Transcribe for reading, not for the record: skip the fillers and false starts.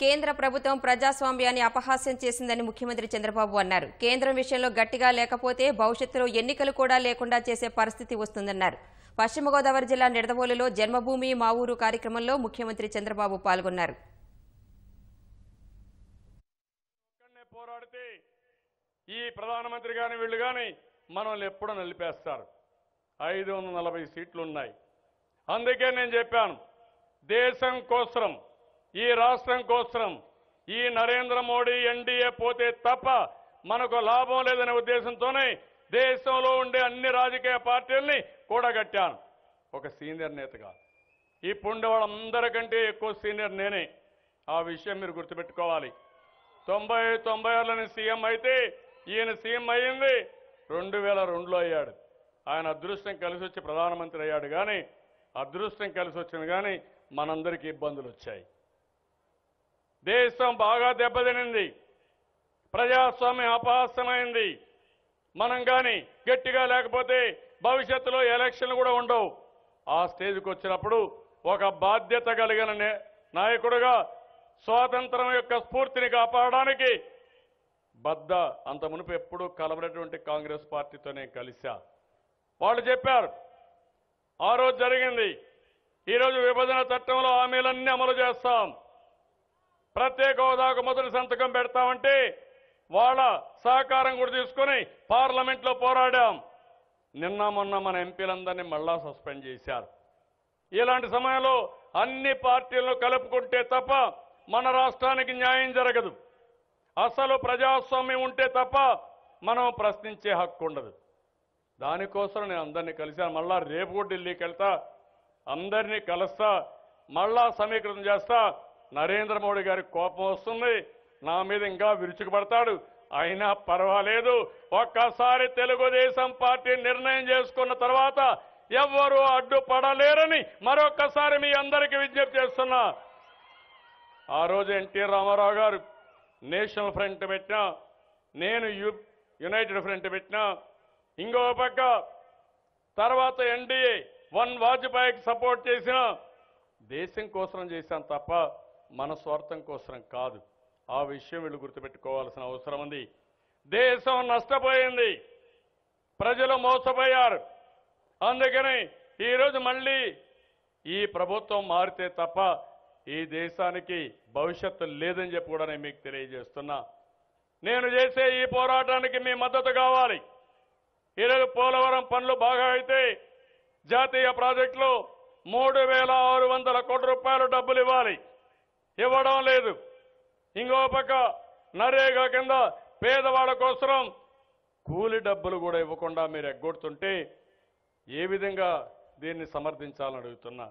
కేంద్ర ప్రభుత్వం ప్రజాస్వామ్యాన్ని అపహాస్యం చేసిందని ముఖ్యమంత్రి చంద్రబాబు అన్నారు. కేంద్రం విషయంలో గట్టిగా లేకపోతే భవిష్యత్తులో ఎన్నికలు కూడా లేకుండా చేసే పరిస్థితి వస్తుందన్నారు. పశ్చిమ గోదావరి జిల్లా నిడదవోలులో జన్మభూమి మా ఊరు కార్యక్రమంలో ముఖ్యమంత్రి చంద్రబాబు పాల్గొన్నారు. ఈ ప్రధానమంత్రి గాని వీళ్ళు గాని మనల్ని ఎప్పుడూ నిలిపేస్తారు. 540 సీట్లు ఉన్నాయి. అందుకే నేను చెప్పాను, దేశం కోసం, ఈ రాష్ట్రం కోసం ఈ నరేంద్ర మోడీ ఎన్డీఏ పోతే తప్ప మనకు లాభం లేదనే ఉద్దేశంతోనే దేశంలో ఉండే అన్ని రాజకీయ పార్టీల్ని కూడగట్టాను ఒక సీనియర్ నేతగా. ఇప్పుడు వాళ్ళందరికంటే ఎక్కువ సీనియర్ నేనే. ఆ విషయం మీరు గుర్తుపెట్టుకోవాలి. 96లో సీఎం అయితే ఈయన సీఎం అయ్యింది 2002లో అయ్యాడు. ఆయన అదృష్టం కలిసి వచ్చి ప్రధానమంత్రి అయ్యాడు. కానీ అదృష్టం కలిసి వచ్చింది, కానీ మనందరికీ ఇబ్బందులు వచ్చాయి. దేశం బాగా దెబ్బతినింది, ప్రజాస్వామ్యం అపహాస్యమైంది. మనం కానీ గట్టిగా లేకపోతే భవిష్యత్తులో ఎలక్షన్లు కూడా ఉండవు. ఆ స్టేజ్కి వచ్చినప్పుడు ఒక బాధ్యత కలిగిన నాయకుడిగా స్వాతంత్రం యొక్క స్ఫూర్తిని కాపాడడానికి అంత మునుపు ఎప్పుడూ కలవనటువంటి కాంగ్రెస్ పార్టీతోనే కలిశా. వాళ్ళు చెప్పారు, ఆ రోజు జరిగింది. ఈరోజు విభజన చట్టంలో హామీలన్నీ అమలు చేస్తాం, ప్రత్యేక హోదాకు మొదటి సంతకం పెడతామంటే వాళ్ళ సహకారం కూడా తీసుకొని పార్లమెంట్లో పోరాడాం. నిన్న మొన్న మన ఎంపీలందరినీ మళ్ళా సస్పెండ్ చేశారు. ఇలాంటి సమయంలో అన్ని పార్టీలను కలుపుకుంటే తప్ప మన రాష్ట్రానికి న్యాయం జరగదు. అసలు ప్రజాస్వామ్యం ఉంటే తప్ప మనం ప్రశ్నించే హక్కు ఉండదు. దానికోసం నేను అందరినీ కలిశాను. మళ్ళా రేపు కూడా ఢిల్లీకి వెళ్తా, అందరినీ కలుస్తా, మళ్ళా సమీకరణ చేస్తా. నరేంద్ర మోడీ గారికి కోపం వస్తుంది, నా మీద ఇంకా విరుచుకుపడతాడు. అయినా పర్వాలేదు, ఒక్కసారి తెలుగుదేశం పార్టీ నిర్ణయం చేసుకున్న తర్వాత ఎవ్వరూ అడ్డుపడలేరని మరొక్కసారి మీ అందరికీ విజ్ఞప్తి చేస్తున్నా. ఆ రోజు ఎన్టీ రామారావు గారు నేషనల్ ఫ్రంట్ పెట్టినా, నేను యునైటెడ్ ఫ్రంట్ పెట్టినా, ఇంకో పక్క తర్వాత ఎన్డీఏ వాజ్పేయికి సపోర్ట్ చేసిన దేశం కోసం చేశాను తప్ప మన స్వార్థం కోసం కాదు. ఆ విషయం వీళ్ళు గుర్తుపెట్టుకోవాల్సిన అవసరం ఉంది. దేశం నష్టపోయింది, ప్రజలు మోసపోయారు. అందుకని ఈరోజు మళ్ళీ ఈ ప్రభుత్వం మారితే తప్ప ఈ దేశానికి భవిష్యత్తు లేదని చెప్పి కూడా నేను మీకు తెలియజేస్తున్నా. నేను చేసే ఈ పోరాటానికి మీ మద్దతు కావాలి. ఈరోజు పోలవరం పనులు బాగా అయితే జాతీయ ప్రాజెక్టులో 3600 కోట్ల రూపాయలు డబ్బులు ఇవ్వాలి, ఇవ్వడం లేదు. ఇంకో పక్క నరేగా కింద పేదవాళ్ళ కోసం కూలి డబ్బులు కూడా ఇవ్వకుండా మీరు ఎగ్గొడుతుంటే ఏ విధంగా దీన్ని సమర్థించాలని అడుగుతున్నా.